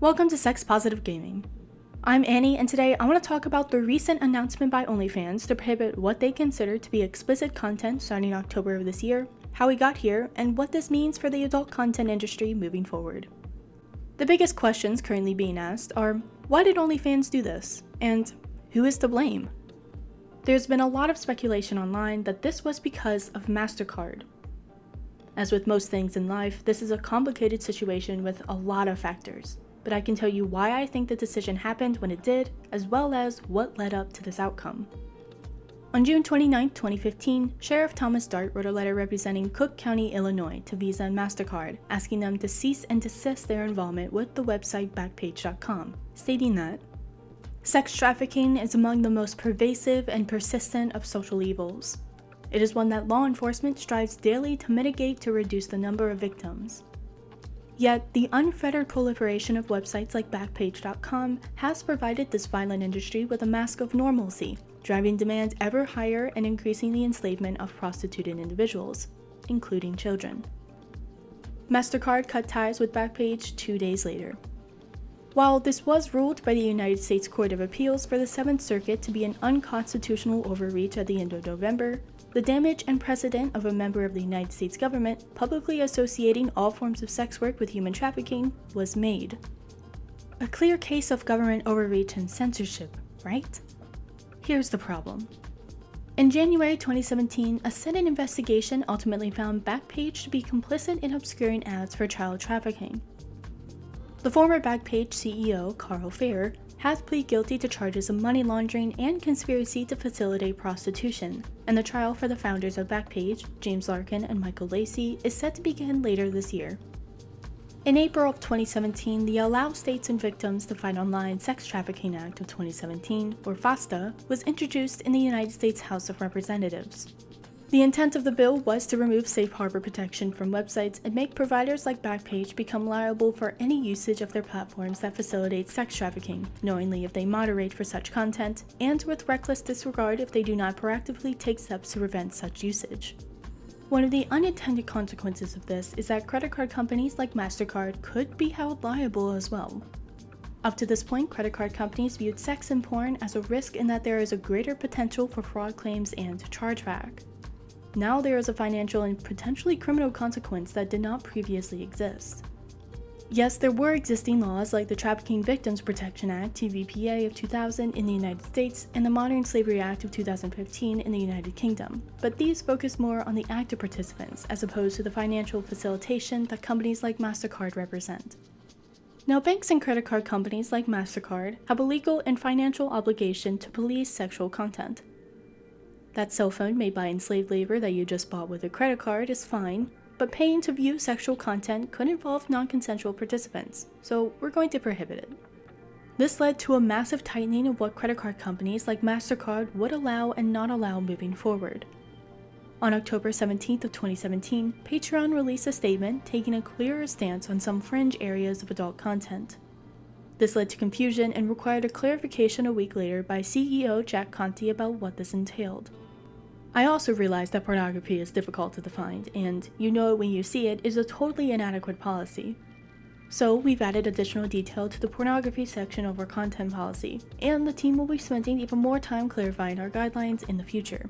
Welcome to Sex Positive Gaming. I'm Annie, and today I want to talk about the recent announcement by OnlyFans to prohibit what they consider to be explicit content starting October of this year, how we got here, and what this means for the adult content industry moving forward. The biggest questions currently being asked are, why did OnlyFans do this? And who is to blame? There's been a lot of speculation online that this was because of Mastercard. As with most things in life, this is a complicated situation with a lot of factors, but I can tell you why I think the decision happened when it did, as well as what led up to this outcome. On June 29, 2015, Sheriff Thomas Dart wrote a letter representing Cook County, Illinois to Visa and Mastercard, asking them to cease and desist their involvement with the website Backpage.com, stating that sex trafficking is among the most pervasive and persistent of social evils. It is one that law enforcement strives daily to mitigate to reduce the number of victims. Yet, the unfettered proliferation of websites like Backpage.com has provided this violent industry with a mask of normalcy, driving demand ever higher and increasing the enslavement of prostituted individuals, including children. Mastercard cut ties with Backpage 2 days later. While this was ruled by the United States Court of Appeals for the 7th Circuit to be an unconstitutional overreach at the end of November, the damage and precedent of a member of the United States government publicly associating all forms of sex work with human trafficking was made. A clear case of government overreach and censorship, right? Here's the problem. In January 2017, a Senate investigation ultimately found Backpage to be complicit in obscuring ads for child trafficking. The former Backpage CEO, Carl Fair, has pleaded guilty to charges of money laundering and conspiracy to facilitate prostitution, and the trial for the founders of Backpage, James Larkin and Michael Lacey, is set to begin later this year. In April of 2017, the Allow States and Victims to Fight Online Sex Trafficking Act of 2017, or Fasta, was introduced in the United States House of Representatives. The intent of the bill was to remove safe harbor protection from websites and make providers like Backpage become liable for any usage of their platforms that facilitate sex trafficking, knowingly if they moderate for such content, and with reckless disregard if they do not proactively take steps to prevent such usage. One of the unintended consequences of this is that credit card companies like Mastercard could be held liable as well. Up to this point, credit card companies viewed sex and porn as a risk in that there is a greater potential for fraud claims and chargeback. Now there is a financial and potentially criminal consequence that did not previously exist. Yes, there were existing laws like the Trafficking Victims Protection Act (TVPA) of 2000 in the United States and the Modern Slavery Act of 2015 in the United Kingdom, but these focus more on the active participants as opposed to the financial facilitation that companies like Mastercard represent. Now, banks and credit card companies like Mastercard have a legal and financial obligation to police sexual content. That cell phone made by enslaved labor that you just bought with a credit card is fine, but paying to view sexual content could involve non-consensual participants, so we're going to prohibit it. This led to a massive tightening of what credit card companies like Mastercard would allow and not allow moving forward. On October 17th of 2017, Patreon released a statement taking a clearer stance on some fringe areas of adult content. This led to confusion and required a clarification a week later by CEO Jack Conte about what this entailed. I also realized that pornography is difficult to define, and you know it when you see it is a totally inadequate policy. So we've added additional detail to the pornography section of our content policy, and the team will be spending even more time clarifying our guidelines in the future.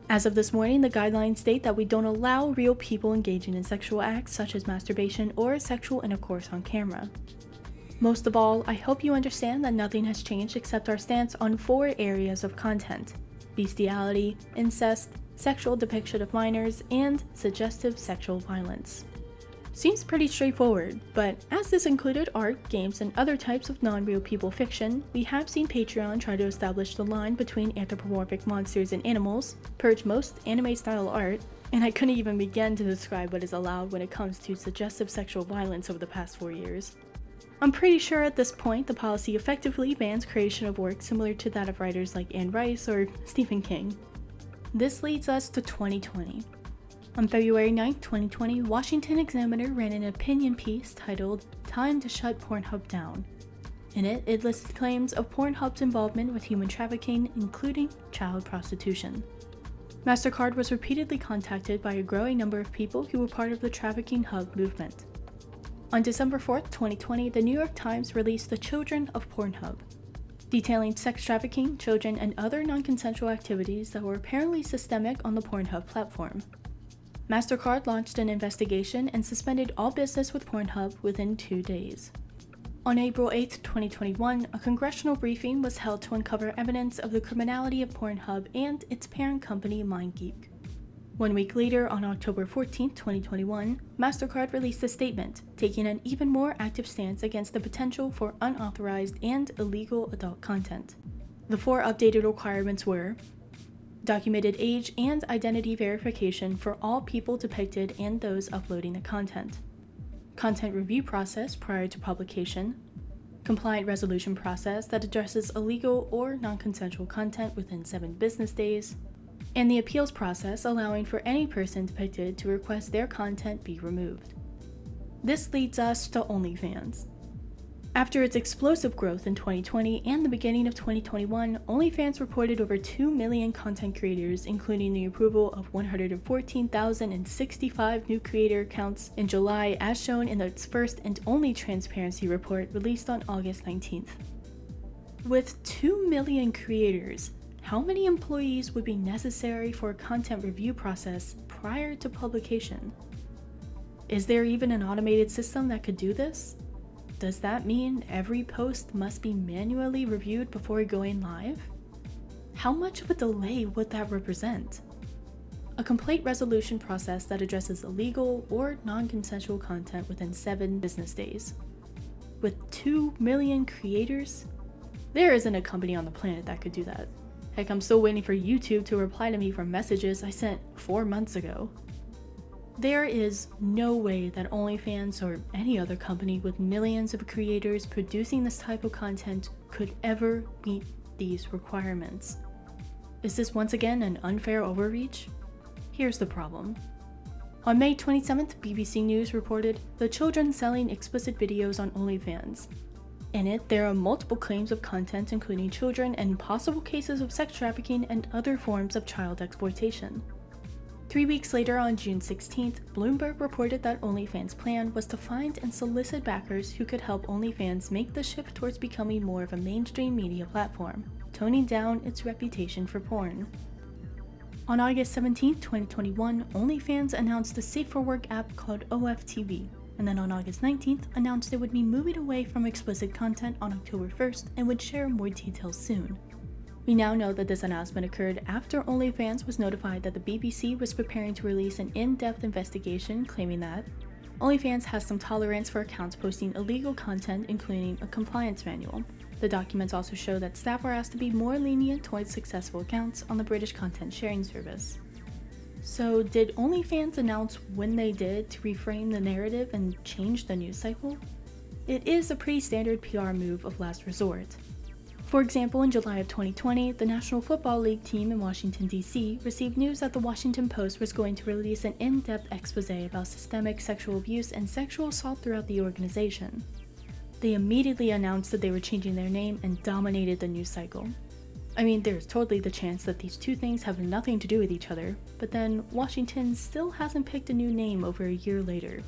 As of this morning, the guidelines state that we don't allow real people engaging in sexual acts such as masturbation or sexual intercourse on camera. Most of all, I hope you understand that nothing has changed except our stance on 4 areas of content: bestiality, incest, sexual depiction of minors, and suggestive sexual violence. Seems pretty straightforward, but as this included art, games, and other types of non-real people fiction, we have seen Patreon try to establish the line between anthropomorphic monsters and animals, purge most anime-style art, and I couldn't even begin to describe what is allowed when it comes to suggestive sexual violence over the past 4 years. I'm pretty sure at this point the policy effectively bans creation of work similar to that of writers like Anne Rice or Stephen King. This leads us to 2020. On February 9, 2020, Washington Examiner ran an opinion piece titled "Time to Shut Pornhub Down." In it, it listed claims of Pornhub's involvement with human trafficking, including child prostitution. Mastercard was repeatedly contacted by a growing number of people who were part of the trafficking hub movement. On December 4th, 2020, the New York Times released The Children of Pornhub, detailing sex trafficking, children, and other non-consensual activities that were apparently systemic on the Pornhub platform. Mastercard launched an investigation and suspended all business with Pornhub within 2 days. On April 8, 2021, a congressional briefing was held to uncover evidence of the criminality of Pornhub and its parent company, MindGeek. 1 week later, on October 14, 2021, Mastercard released a statement, taking an even more active stance against the potential for unauthorized and illegal adult content. The 4 updated requirements were: documented age and identity verification for all people depicted and those uploading the content, content review process prior to publication, compliant resolution process that addresses illegal or non-consensual content within 7 business days, and the appeals process allowing for any person depicted to request their content be removed. This leads us to OnlyFans. After its explosive growth in 2020 and the beginning of 2021, OnlyFans reported over 2 million content creators, including the approval of 114,065 new creator accounts in July, as shown in its first and only transparency report released on August 19th. With 2 million creators, how many employees would be necessary for a content review process prior to publication? Is there even an automated system that could do this? Does that mean every post must be manually reviewed before going live? How much of a delay would that represent? A complaint resolution process that addresses illegal or non-consensual content within 7 business days. With 2 million creators? There isn't a company on the planet that could do that. Heck, I'm still waiting for YouTube to reply to me for messages I sent 4 months ago. There is no way that OnlyFans or any other company with millions of creators producing this type of content could ever meet these requirements. Is this once again an unfair overreach? Here's the problem. On May 27th, BBC News reported the children selling explicit videos on OnlyFans. In it, there are multiple claims of content including children and possible cases of sex trafficking and other forms of child exploitation. 3 weeks later, on June 16th, Bloomberg reported that OnlyFans' plan was to find and solicit backers who could help OnlyFans make the shift towards becoming more of a mainstream media platform, toning down its reputation for porn. On August 17, 2021, OnlyFans announced a safe-for-work app called OFTV, and then on August 19th, announced it would be moving away from explicit content on October 1st and would share more details soon. We now know that this announcement occurred after OnlyFans was notified that the BBC was preparing to release an in-depth investigation claiming that OnlyFans has some tolerance for accounts posting illegal content, including a compliance manual. The documents also show that staff were asked to be more lenient towards successful accounts on the British content sharing service. So did OnlyFans announce when they did to reframe the narrative and change the news cycle? It is a pretty standard PR move of last resort. For example, in July of 2020, the National Football League team in Washington, D.C. received news that the Washington Post was going to release an in-depth expose about systemic sexual abuse and sexual assault throughout the organization. They immediately announced that they were changing their name and dominated the news cycle. I mean, there's totally the chance that these two things have nothing to do with each other, but then Washington still hasn't picked a new name over a year later.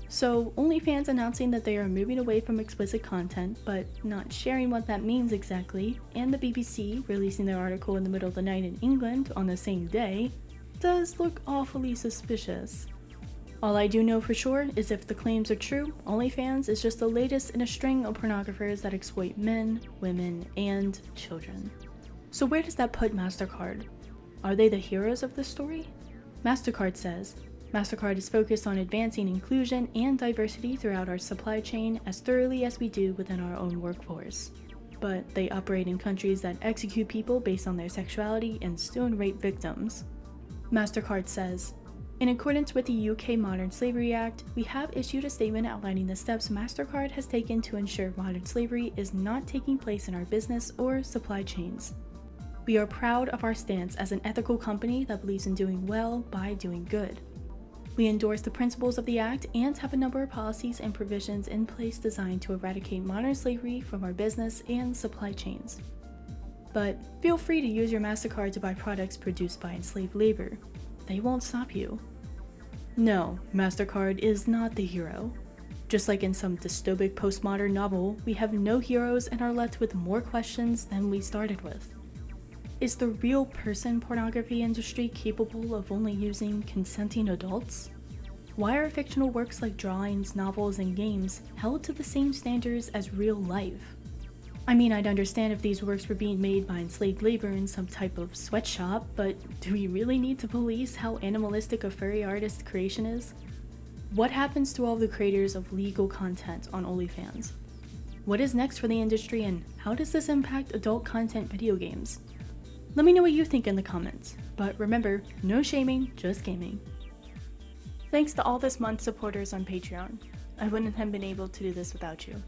So, OnlyFans announcing that they are moving away from explicit content, but not sharing what that means exactly, and the BBC releasing their article in the middle of the night in England on the same day, does look awfully suspicious. All I do know for sure is if the claims are true, OnlyFans is just the latest in a string of pornographers that exploit men, women, and children. So where does that put Mastercard? Are they the heroes of this story? Mastercard says, Mastercard is focused on advancing inclusion and diversity throughout our supply chain as thoroughly as we do within our own workforce. But they operate in countries that execute people based on their sexuality and stone rape victims. Mastercard says, in accordance with the UK Modern Slavery Act, we have issued a statement outlining the steps Mastercard has taken to ensure modern slavery is not taking place in our business or supply chains. We are proud of our stance as an ethical company that believes in doing well by doing good. We endorse the principles of the Act and have a number of policies and provisions in place designed to eradicate modern slavery from our business and supply chains. But feel free to use your MasterCard to buy products produced by enslaved labor. They won't stop you. No, MasterCard is not the hero. Just like in some dystopic postmodern novel, we have no heroes and are left with more questions than we started with. Is the real person pornography industry capable of only using consenting adults? Why are fictional works like drawings, novels, and games held to the same standards as real life? I mean, I'd understand if these works were being made by enslaved labor in some type of sweatshop, but do we really need to police how animalistic a furry artist's creation is? What happens to all the creators of legal content on OnlyFans? What is next for the industry, and how does this impact adult content video games? Let me know what you think in the comments, but remember, no shaming, just gaming. Thanks to all this month's supporters on Patreon. I wouldn't have been able to do this without you.